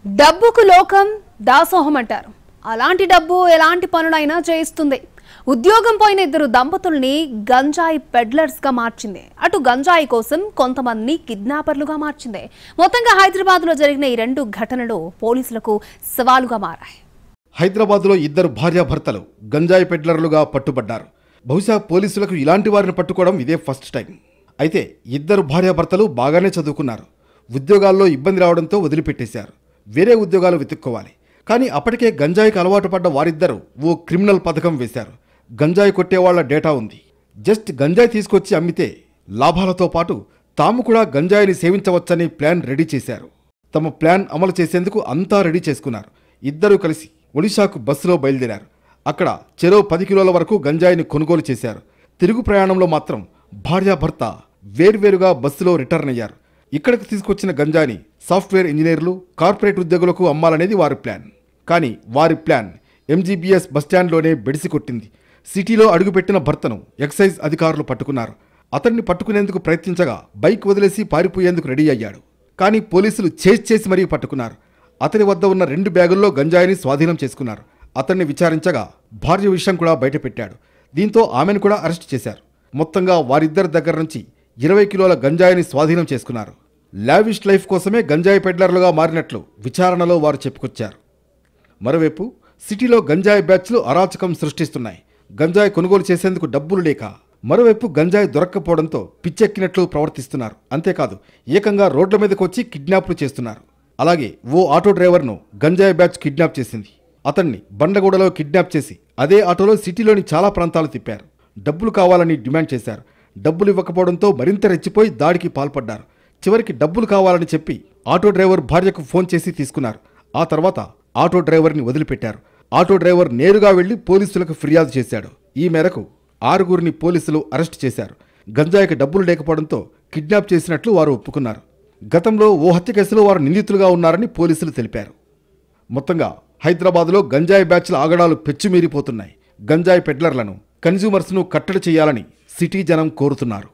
డబ్బుకు లోకం దాసోహం అంటారు. అలాంటి డబ్బు ఎలాంటి పనులైనా చేయిస్తుంది. ఉద్యోగం పోయిన ఇద్దరు దంపతుల్ని గంజాయి పెడ్లర్స్ గా మార్చింది. అటు గంజాయి కోసం కొంతమంది కిడ్నాపర్లుగా మార్చింది. మొత్తంగా హైదరాబాద్ లో జరిగిన ఈ రెండు ఘటనలు పోలీసులకు సవాలుగా మారాయి. హైదరాబాద్ లో ఇద్దరు భార్యాభర్తలు గంజాయి పెడ్లర్లుగా పట్టుబడ్డారు. బహుశా పోలీసులకు ఇలాంటి వారిని పట్టుకోవడం ఇదే ఫస్ట్ టైం. అయితే ఇద్దరు భార్యాభర్తలు బాగానే చదువుకున్నారు. ఉద్యోగాల్లో ఇబ్బంది రావడంతో వదిలిపెట్టేశారు. వేరే ఉద్యోగాలు వెతుక్కోవాలి. కానీ అప్పటికే గంజాయికి అలవాటు పడ్డ వారిద్దరూ ఓ క్రిమినల్ పథకం వేశారు. గంజాయి కొట్టేవాళ్ల డేటా ఉంది. జస్ట్ గంజాయి తీసుకొచ్చి అమ్మితే లాభాలతో పాటు తాము కూడా గంజాయిని సేవించవచ్చని ప్లాన్ రెడీ చేశారు. తమ ప్లాన్ అమలు చేసేందుకు అంతా రెడీ చేసుకున్నారు. ఇద్దరూ కలిసి ఒడిశాకు బస్సులో బయలుదేరారు. అక్కడ చెరో 10 కిలోల వరకు గంజాయిని కొనుగోలు చేశారు. తిరుగు ప్రయాణంలో మాత్రం భార్యాభర్త వేర్వేరుగా బస్సులో రిటర్న్ అయ్యారు. ఇక్కడికి తీసుకొచ్చిన గంజాయిని సాఫ్ట్వేర్ ఇంజనీర్లు, కార్పొరేట్ ఉద్యోగులకు అమ్మాలనేది వారి ప్లాన్. కానీ వారి ప్లాన్ ఎంజీబీఎస్ బస్టాండ్లోనే బెడిసి కొట్టింది. సిటీలో అడుగుపెట్టిన భర్తను ఎక్సైజ్ అధికారులు పట్టుకున్నారు. అతన్ని పట్టుకునేందుకు ప్రయత్నించగా బైక్ వదిలేసి పారిపోయేందుకు రెడీ అయ్యాడు. కానీ పోలీసులు చేసి మరీ పట్టుకున్నారు. అతని వద్ద ఉన్న 2 బ్యాగుల్లో గంజాయిని స్వాధీనం చేసుకున్నారు. అతన్ని విచారించగా భార్య విషయం కూడా బయటపెట్టాడు. దీంతో ఆమెను కూడా అరెస్ట్ చేశారు. మొత్తంగా వారిద్దరి దగ్గర నుంచి 20 కిలోల గంజాయిని స్వాధీనం చేసుకున్నారు. లావిష్ లైఫ్ కోసమే గంజాయి పెడ్లర్లుగా మారినట్లు విచారణలో వారు చెప్పుకొచ్చారు. మరోవైపు సిటీలో గంజాయి బ్యాచ్లు అరాచకం సృష్టిస్తున్నాయి. గంజాయి కొనుగోలు చేసేందుకు డబ్బులు లేక, మరోవైపు గంజాయి దొరక్కపోవడంతో పిచ్చెక్కినట్లు ప్రవర్తిస్తున్నారు. అంతేకాదు, ఏకంగా రోడ్ల మీదకు వచ్చి కిడ్నాప్లు చేస్తున్నారు. అలాగే ఓ ఆటో డ్రైవర్ను గంజాయి బ్యాచ్ కిడ్నాప్ చేసింది. అతన్ని బండగూడలో కిడ్నాప్ చేసి అదే ఆటోలో సిటీలోని చాలా ప్రాంతాలు తిప్పారు. డబ్బులు కావాలని డిమాండ్ చేశారు. డబ్బులు ఇవ్వకపోవడంతో మరింత రెచ్చిపోయి దాడికి పాల్పడ్డారు. చివరికి డబ్బులు కావాలని చెప్పి ఆటో డ్రైవర్ భార్యకు ఫోన్ చేసి తీసుకున్నారు. ఆ తర్వాత ఆటో డ్రైవర్ని వదిలిపెట్టారు. ఆటో డ్రైవర్ నేరుగా వెళ్లి పోలీసులకు ఫిర్యాదు చేశాడు. ఈ మేరకు 6గురిని పోలీసులు అరెస్ట్ చేశారు. గంజాయికి డబ్బులు లేకపోవడంతో కిడ్నాప్ చేసినట్లు వారు ఒప్పుకున్నారు. గతంలో ఓ హత్య కేసులో వారు నిందితులుగా ఉన్నారని పోలీసులు తెలిపారు. మొత్తంగా హైదరాబాద్లో గంజాయి బ్యాచ్ల ఆగడాలు పెచ్చుమీరిపోతున్నాయి. గంజాయి పెడ్లర్లను, కన్జ్యూమర్స్ను కట్టడి చేయాలని సిటీ జనం కోరుతున్నారు.